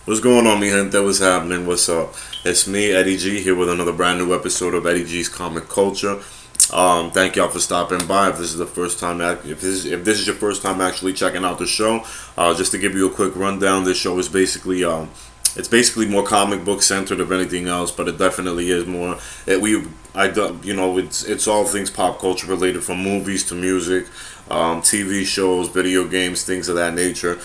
What's going on, mi gente? What's happening? What's up? It's me, Eddie G, here with another brand new episode of Eddie G's Comic Culture. Thank y'all for stopping by. If this is the first time, if this is your first time actually checking out the show, just to give you a quick rundown, this show is basically it's basically more comic book centered of anything else, but it definitely is more. It's all things pop culture related, from movies to music, TV shows, video games, things of that nature.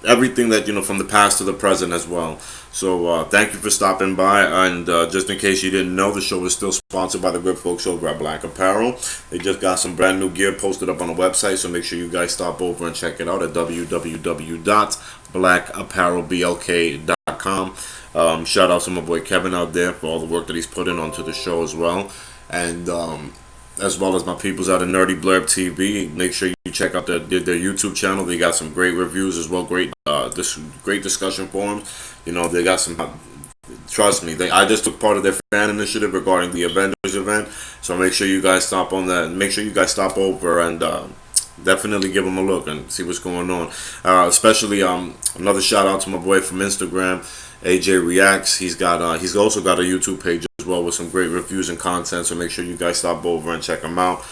Everything that from the past to the present as well. So thank you for stopping by, and just in case you didn't know, the show is still sponsored by the good folks over at Black Apparel. They just got some brand new gear posted up on the website, so make sure you guys stop over and check it out at www.blackapparelblk.com. Shout out to my boy Kevin out there for all the work that he's put in onto the show as well, and as well as my peoples out of Nerdy Blurb TV. Make sure you check out their YouTube channel. They got some great reviews as well, great discussion forums. They got some. Trust me, I just took part of their fan initiative regarding the Avengers event. So make sure you guys stop on that. Make sure you guys stop over and definitely give them a look and see what's going on. Especially another shout out to my boy from Instagram, AJ Reacts. He's also got a YouTube page as well with some great reviews and content. So make sure you guys stop over and check him out.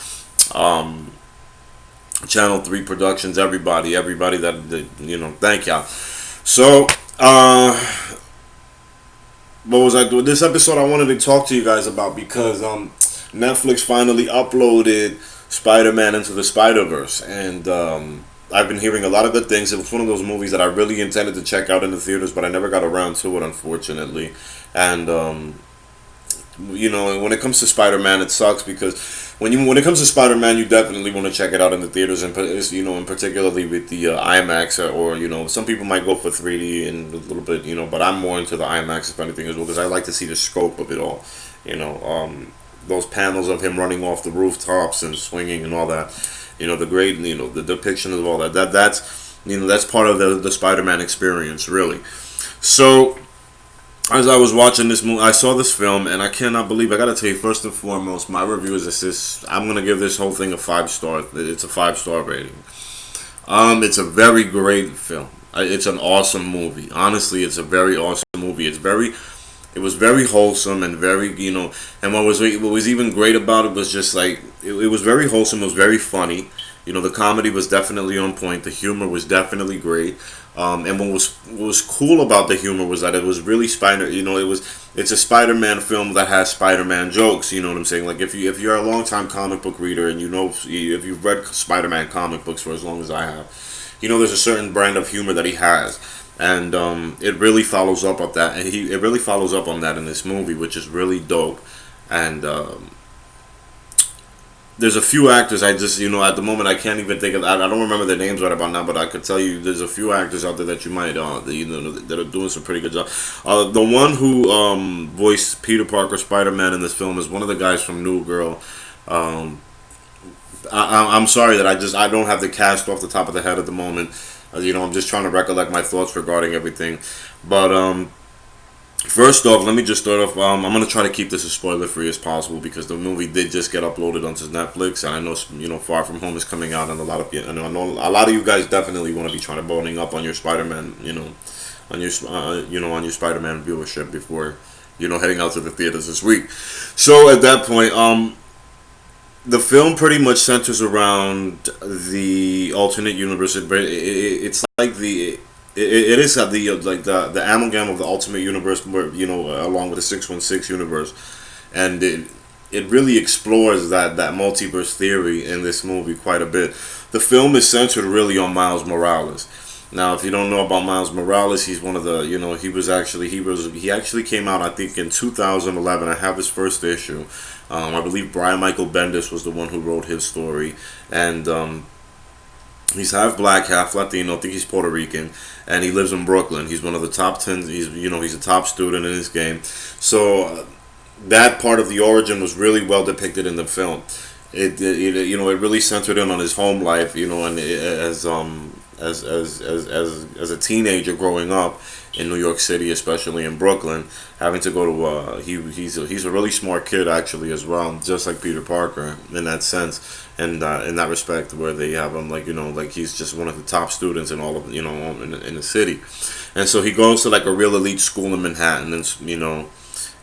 Channel 3 Productions, everybody that thank y'all. So what was I doing? This episode I wanted to talk to you guys about because Netflix finally uploaded Spider-Man into the Spiderverse, and I've been hearing a lot of good things. It was one of those movies that I really intended to check out in the theaters, but I never got around to it, unfortunately. And when it comes to Spider-Man, it sucks because when it comes to Spider-Man, you definitely want to check it out in the theaters, and and particularly with the IMAX, or some people might go for 3D and a little bit, but I'm more into the IMAX if anything as well, because I like to see the scope of it all. Those panels of him running off the rooftops and swinging and all that, the great, the depiction of all that. That's part of the Spider-Man experience, really. So, as I was watching this movie, I saw this film, and I cannot believe. I gotta tell you, first and foremost, my review is this. I'm gonna give this whole thing a 5-star. It's a 5-star rating. It's a very great film. It's an awesome movie. Honestly, it's a very awesome movie. It was very wholesome and very, and what was even great about it was just like it was very wholesome. It was very funny. The comedy was definitely on point. The humor was definitely great. And what was cool about the humor was that it was really it's a Spider-Man film that has Spider-Man jokes. You know what I'm saying? Like if you're a longtime comic book reader and if you've read Spider-Man comic books for as long as I have, there's a certain brand of humor that he has, and it really follows up on that, and it really follows up on that in this movie, which is really dope. And there's a few actors at the moment I can't even think of. I don't remember their names right about now, but I could tell you there's a few actors out there that you might that are doing some pretty good job. The one who voiced Peter Parker Spider-Man in this film is one of the guys from New Girl. I'm sorry that I don't have the cast off the top of the head at the moment. I'm just trying to recollect my thoughts regarding everything. But first off, let me just start off. I'm gonna try to keep this as spoiler free as possible because the movie did just get uploaded onto Netflix, and I know Far From Home is coming out, and I know a lot of you guys definitely want to be trying to boning up on your Spider-Man, on your Spider-Man viewership before heading out to the theaters this week. So at that point, the film pretty much centers around the alternate universe. It's like it is the amalgam of the Ultimate Universe, where along with the 616 universe, and it really explores that multiverse theory in this movie quite a bit. The film is centered really on Miles Morales. Now, if you don't know about Miles Morales, he's one of the he actually came out, I think, in 2011. I have his first issue. I believe Brian Michael Bendis was the one who wrote his story, and he's half black, half Latino. I think he's Puerto Rican, and he lives in Brooklyn. He's one of the top 10. He's a top student in his game. So that part of the origin was really well depicted in the film. It really centered in on his home life, and as as a teenager growing up in New York City, especially in Brooklyn, having to go to he's a really smart kid actually as well, just like Peter Parker in that sense, and in that respect, where they have him like like he's just one of the top students in all of in the city, and so he goes to like a real elite school in Manhattan, and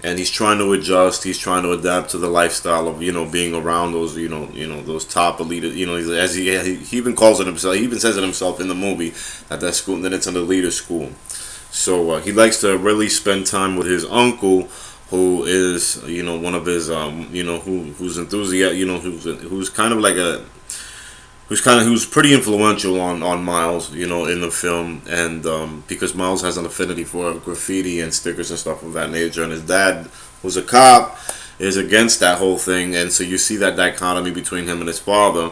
and he's trying to adjust. He's trying to adapt to the lifestyle of being around those those top elite. As he even calls it himself. He even says it himself in the movie that school. Then it's an elite school. So he likes to really spend time with his uncle, who is one of his who's enthusiastic. Who's kind of like a who's pretty influential on Miles, in the film, and because Miles has an affinity for graffiti and stickers and stuff of that nature, and his dad, who's a cop, is against that whole thing, and so you see that dichotomy between him and his father,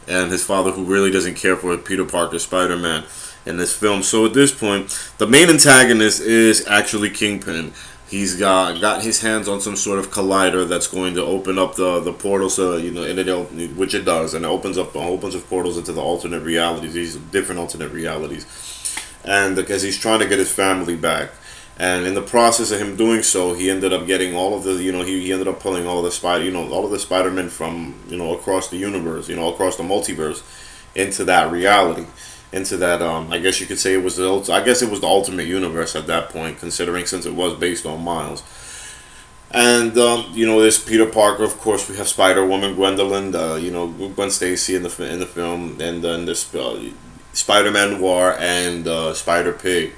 who really doesn't care for Peter Parker, Spider-Man, in this film. So at this point, the main antagonist is actually Kingpin. He's got his hands on some sort of collider that's going to open up the portals, which it does, and it opens up a whole bunch of portals into the alternate realities, these different alternate realities, and because he's trying to get his family back, and in the process of him doing so, he ended up getting all of the, he ended up pulling all of the all of the Spider-Men from across the universe, across the multiverse, into that reality, into that I guess you could say it was the ultimate universe at that point, considering since it was based on Miles. And there's Peter Parker, of course. We have Spider Woman, Gwendolyn, Gwen Stacy in the film, and then this Spider-Man Noir and Spider Pig,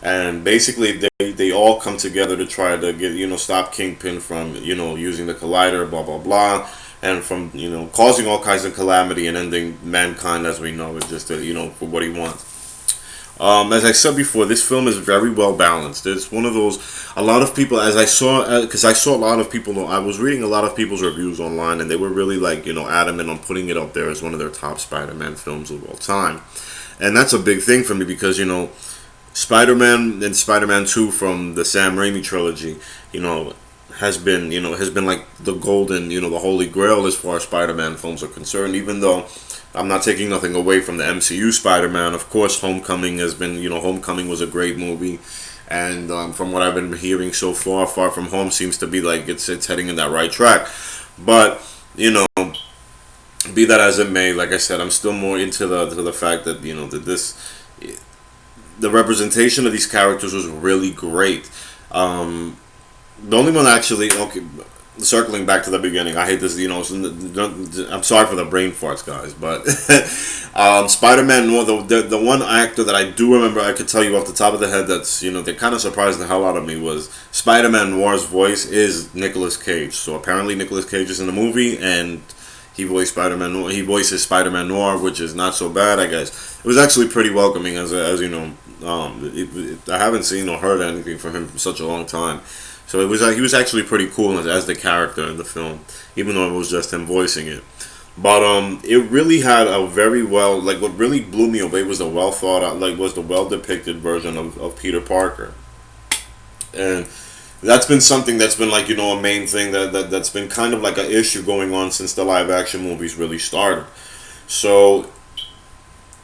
and basically they all come together to try to get stop Kingpin from using the collider, blah blah blah, and from causing all kinds of calamity and ending mankind as we know it, just for what he wants. As I said before, this film is very well balanced. It's one of those, a lot of people, as I saw, because I saw a lot of people, I was reading a lot of people's reviews online, and they were really adamant on putting it up there as one of their top Spider-Man films of all time. And that's a big thing for me because, Spider-Man and Spider-Man 2 from the Sam Raimi trilogy, has been like the golden, the holy grail as far as Spider-Man films are concerned, even though I'm not taking nothing away from the MCU Spider-Man. Of course, Homecoming has been, Homecoming was a great movie, and from what I've been hearing so far, Far From Home seems to be like it's heading in that right track. But be that as it may, like I said, I'm still more into the fact that the representation of these characters was really great. The only one actually, okay, circling back to the beginning, I hate this, I'm sorry for the brain farts, guys, but Spider-Man Noir, the one actor that I do remember, I could tell you off the top of the head that's, that kind of surprised the hell out of me was Spider-Man Noir's voice is Nicolas Cage. So apparently Nicolas Cage is in the movie, and he voices Spider-Man Noir, which is not so bad, I guess. It was actually pretty welcoming, as I haven't seen or heard anything from him for such a long time. So he was actually pretty cool as the character in the film, even though it was just him voicing it. But it really had a very well, like, what really blew me away was the well thought out, like, was the well depicted version of Peter Parker. And that's been something that's been like, a main thing that's been kind of like an issue going on since the live action movies really started. So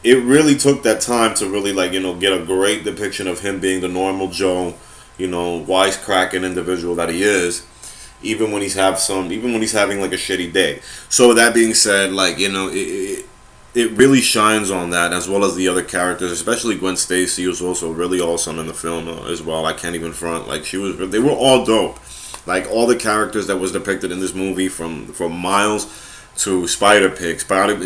it really took that time to really get a great depiction of him being the normal Joe, wisecracking individual that he is, even when he's having like a shitty day. So with that being said, it really shines on that, as well as the other characters, especially Gwen Stacy, who's also really awesome in the film as well. I can't even front, they were all dope. Like, all the characters that was depicted in this movie, from Miles to Spider Pig, Spider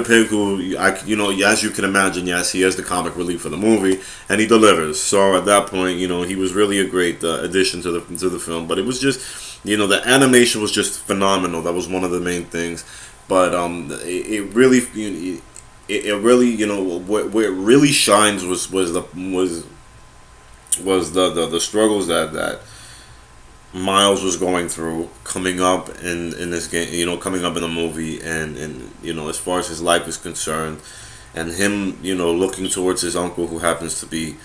Pig, who as you can imagine, yes, he is the comic relief for the movie, and he delivers. So at that point, he was really a great addition to the film. But it was just, the animation was just phenomenal. That was one of the main things. But it really, where it really shines was the struggles that Miles was going through coming up in this game, coming up in the movie, and as far as his life is concerned, and him, looking towards his uncle who happens to be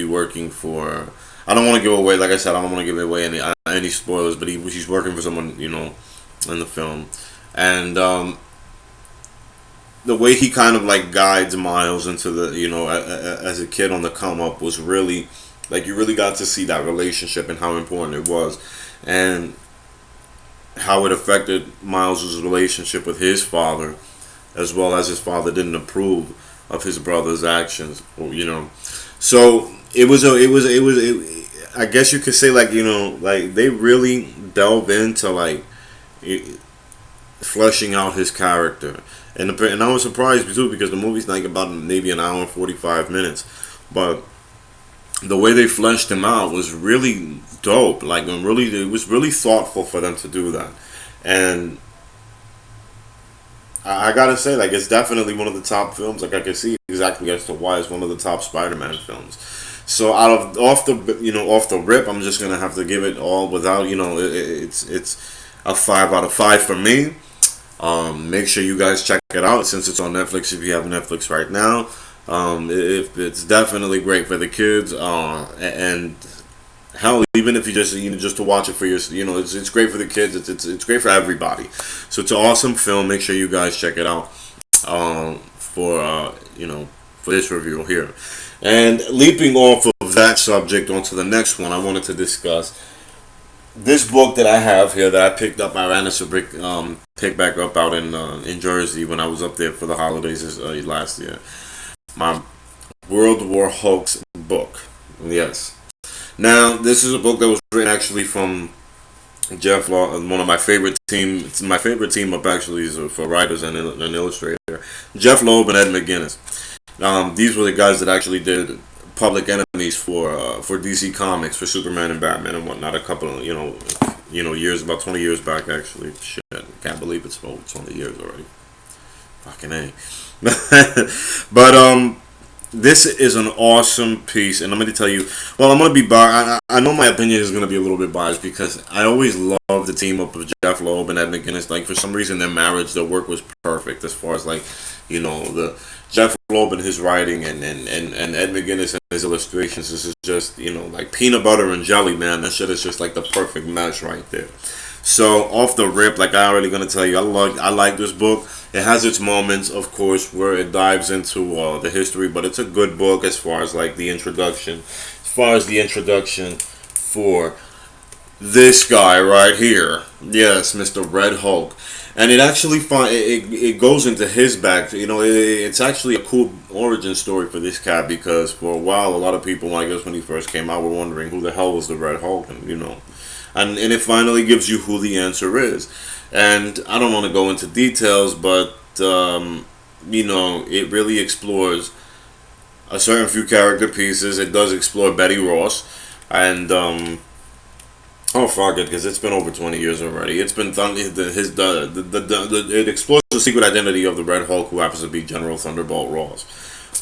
working for, I don't want to give away, like I said, I don't want to give away any spoilers, but he's working for someone, in the film, and the way he kind of like guides Miles into the, as a kid on the come up was really, like, you really got to see that relationship and how important it was, and how it affected Miles's relationship with his father, as well as his father didn't approve of his brother's actions, so I guess you could say, like, like they really delve into like fleshing out his character, and I was surprised too because the movie's like about maybe an hour and 45 minutes, but the way they fleshed him out was really dope. Like, and really, it was really thoughtful for them to do that, and I gotta say, like, it's definitely one of the top films. Like, I can see exactly as to why it's one of the top Spider-Man films. So out of off the rip, I'm just gonna have to give it all without, it's a 5 out of 5 for me. Make sure you guys check it out since it's on Netflix. If you have Netflix right now, it's definitely great for the kids. And hell, even if you just to watch it for your, it's great for the kids. It's great for everybody. So it's an awesome film. Make sure you guys check it out. For this review here. And leaping off of that subject onto the next one, I wanted to discuss this book that I have here that I picked up. I ran to pick back up out in Jersey when I was up there for the holidays last year. My World War Hulk's book. Yes. Now, this is a book that was written actually from Jeff Law, one of my favorite team. My favorite team up actually is for writers and an illustrator. Jeff Loeb and Ed McGuinness. These were the guys that actually did Public Enemies for DC Comics, for Superman and Batman and whatnot. A couple of years, about 20 years back actually. Shit, can't believe it's over 20 years already. Fucking A. But this is an awesome piece, and I'm going to tell you. Well, I'm going to be biased. I know my opinion is going to be a little bit biased because I always love the team up of Jeff Loeb and Ed McGuinness. Like, for some reason, their marriage, their work was perfect as far as, like, the Jeff Loeb and his writing and Ed McGuinness and his illustrations. This is just, like peanut butter and jelly, man. That shit is just like the perfect match right there. So off the rip, like I already gonna tell you, I like this book. It has its moments, of course, where it dives into the history, but it's a good book as far as like the introduction. As far as the introduction for this guy right here, yes, Mr. Red Hulk, and it actually it goes into his back. It's actually a cool origin story for this cat because for a while, a lot of people, I guess when he first came out, were wondering who the hell was the Red Hulk, and it finally gives you who the answer is. And I don't want to go into details, but it really explores a certain few character pieces. It does explore Betty Ross, and oh fuck it, because it's been over 20 years already. It's been it explores the secret identity of the Red Hulk, who happens to be General Thunderbolt Ross,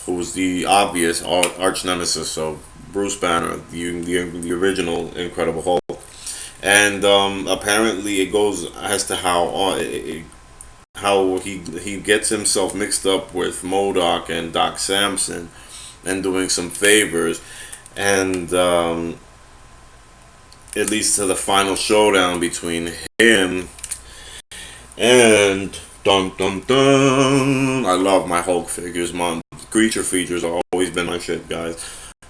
who's the obvious arch nemesis of Bruce Banner, the original Incredible Hulk. And apparently it goes as to how he gets himself mixed up with MODOK and Doc Samson and doing some favors, and it leads to the final showdown between him and dun dun dun. I love my Hulk figures. My creature features have always been my shit, guys.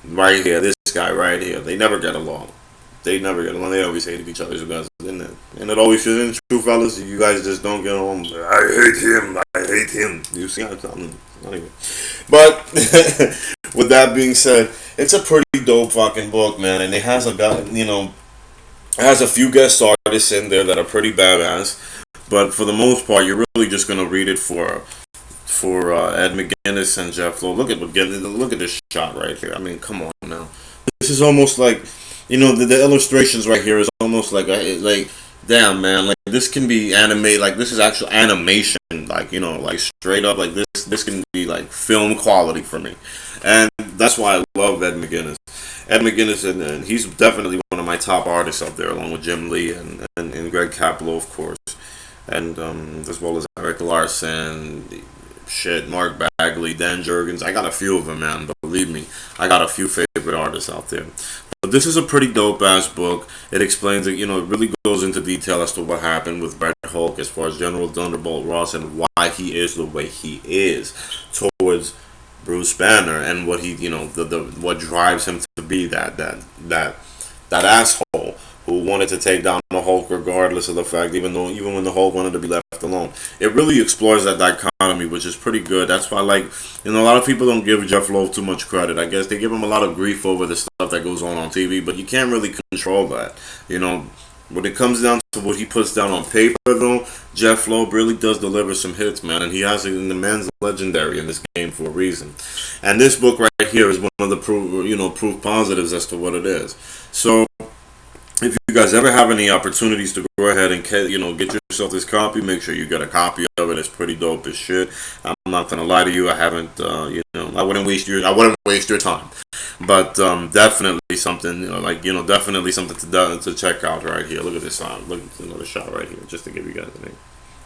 Right here, this guy right here. They never get along. They always hated each other, guys, didn't it? And it always isn't true, fellas. You guys just don't get along. I hate him. You see, I'm telling you. Anyway. But with that being said, it's a pretty dope fucking book, man. And it has it has a few guest artists in there that are pretty badass. But for the most part, you're really just gonna read it for Ed McGuinness and Jeff Lowe. Look at this shot right here. I mean, come on now. This is almost like. The illustrations right here is almost like damn, man, like this can be animated, like this is actual animation, like like straight up, like this can be like film quality for me, and that's why I love Ed McGuinness. And he's definitely one of my top artists up there, along with Jim Lee and Greg Capullo, of course, and as well as Eric Larson, shit, Mark Bagley, Dan Jurgens. I got a few of them, man. But believe me, I got a few favorite artists out there. But this is a pretty dope ass book. It explains it, it really goes into detail as to what happened with Red Hulk as far as General Thunderbolt Ross and why he is the way he is towards Bruce Banner, and what he, the what drives him to be that asshole who wanted to take down the Hulk regardless of the fact, even when the Hulk wanted to be left alone. It really explores that dichotomy, which is pretty good. That's why, like, a lot of people don't give Jeff Lowe too much credit. I guess they give him a lot of grief over the stuff that goes on TV, but you can't really control that. When it comes down to what he puts down on paper, though, Jeff Lowe really does deliver some hits, man, and he has it. And the man's legendary in this game for a reason. And this book right here is one of the proof positives as to what it is. So, if you guys ever have any opportunities to go ahead and get yourself this copy, make sure you get a copy of it. It's pretty dope as shit. I'm not gonna lie to you. I haven't, I wouldn't waste your time. But definitely something, definitely something to check out right here. Look at this song. Look at another shot right here, just to give you guys a name.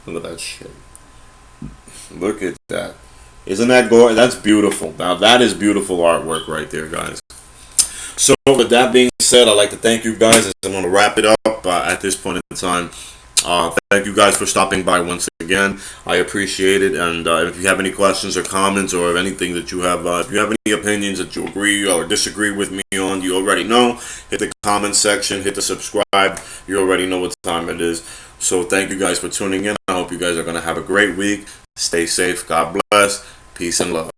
Look at that shit. Look at that. Isn't that gorgeous? That's beautiful. Now that is beautiful artwork right there, guys. So with that being said, I'd like to thank you guys. I'm going to wrap it up at this point in time. Thank you guys for stopping by once again. I appreciate it. And if you have any questions or comments, or anything that you have, if you have any opinions that you agree or disagree with me on, you already know. Hit the comment section, hit the subscribe. You already know what time it is. So thank you guys for tuning in. I hope you guys are going to have a great week. Stay safe. God bless. Peace and love.